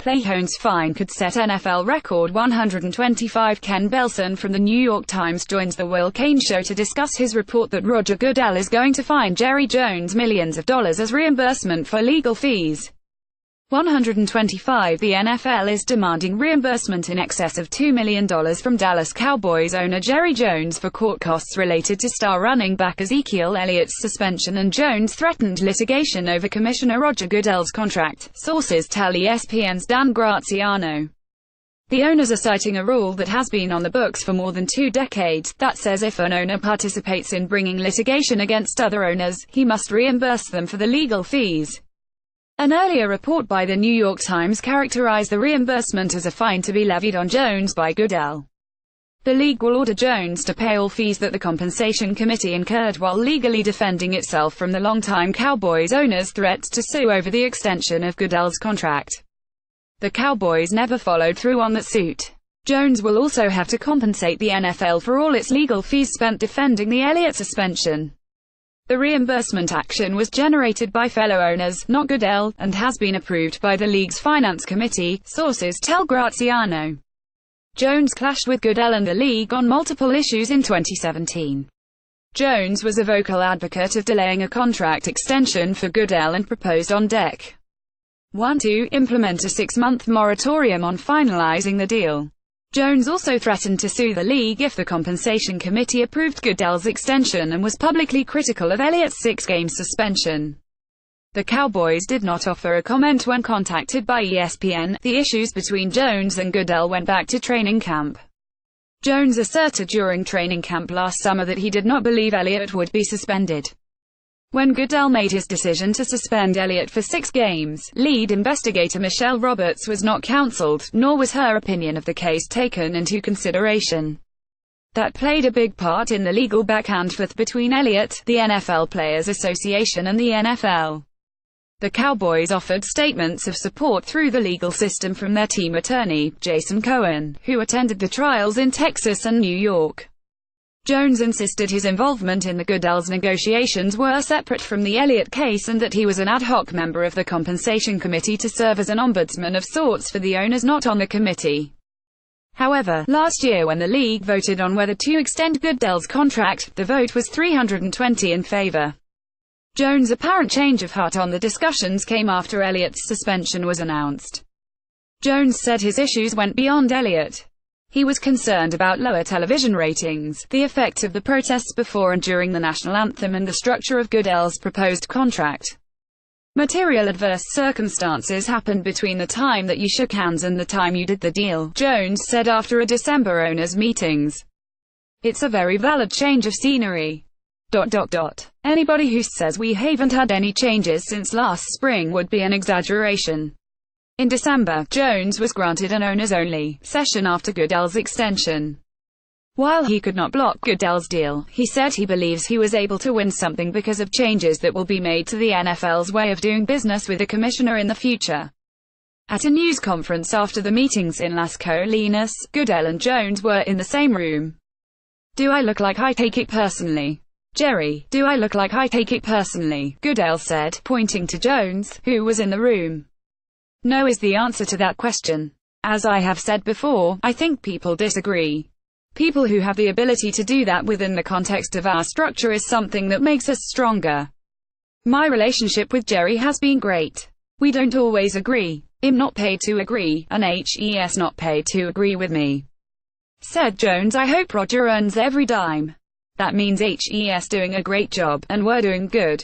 Playhone's fine could set NFL record $125. Ken Belson from the New York Times joins the Will Cain Show to discuss his report that Roger Goodell is going to fine Jerry Jones millions of dollars as reimbursement for legal fees. 125. The NFL is demanding reimbursement in excess of $2 million from Dallas Cowboys owner Jerry Jones for court costs related to star running back Ezekiel Elliott's suspension and Jones' threatened litigation over Commissioner Roger Goodell's contract, sources tell ESPN's Dan Graziano. The owners are citing a rule that has been on the books for more than 2 decades, that says if an owner participates in bringing litigation against other owners, he must reimburse them for the legal fees. An earlier report by the New York Times characterized the reimbursement as a fine to be levied on Jones by Goodell. The league will order Jones to pay all fees that the compensation committee incurred while legally defending itself from the longtime Cowboys owner's threats to sue over the extension of Goodell's contract. The Cowboys never followed through on that suit. Jones will also have to compensate the NFL for all its legal fees spent defending the Elliott suspension. The reimbursement action was generated by fellow owners, not Goodell, and has been approved by the league's finance committee, sources tell Graziano. Jones clashed with Goodell and the league on multiple issues in 2017. Jones was a vocal advocate of delaying a contract extension for Goodell and proposed on Deck 1 to implement a 6-month moratorium on finalizing the deal. Jones also threatened to sue the league if the compensation committee approved Goodell's extension and was publicly critical of Elliott's 6-game suspension. The Cowboys did not offer a comment when contacted by ESPN. The issues between Jones and Goodell went back to training camp. Jones asserted during training camp last summer that he did not believe Elliott would be suspended. When Goodell made his decision to suspend Elliott for 6 games, lead investigator Michelle Roberts was not counseled, nor was her opinion of the case taken into consideration. That played a big part in the legal back-and-forth between Elliott, the NFL Players Association and the NFL. The Cowboys offered statements of support through the legal system from their team attorney, Jason Cohen, who attended the trials in Texas and New York. Jones insisted his involvement in the Goodell's negotiations were separate from the Elliott case and that he was an ad hoc member of the compensation committee to serve as an ombudsman of sorts for the owners not on the committee. However, last year when the league voted on whether to extend Goodell's contract, the vote was 320 in favor. Jones' apparent change of heart on the discussions came after Elliott's suspension was announced. Jones said his issues went beyond Elliott. He was concerned about lower television ratings, the effect of the protests before and during the national anthem and the structure of Goodell's proposed contract. Material adverse circumstances happened between the time that you shook hands and the time you did the deal, Jones said after a December owners' meetings. It's a very valid change of scenery. Anybody who says we haven't had any changes since last spring would be an exaggeration. In December, Jones was granted an owners-only session after Goodell's extension. While he could not block Goodell's deal, he said he believes he was able to win something because of changes that will be made to the NFL's way of doing business with the commissioner in the future. At a news conference after the meetings in Las Colinas, Goodell and Jones were in the same room. "Do I look like I take it personally? Jerry, do I look like I take it personally?" Goodell said, pointing to Jones, who was in the room. "No is the answer to that question. As I have said before, I think people disagree. People who have the ability to do that within the context of our structure is something that makes us stronger. My relationship with Jerry has been great. We don't always agree. I'm not paid to agree, and he's not paid to agree with me," said Jones. "I hope Roger earns every dime. That means he's doing a great job, and we're doing good.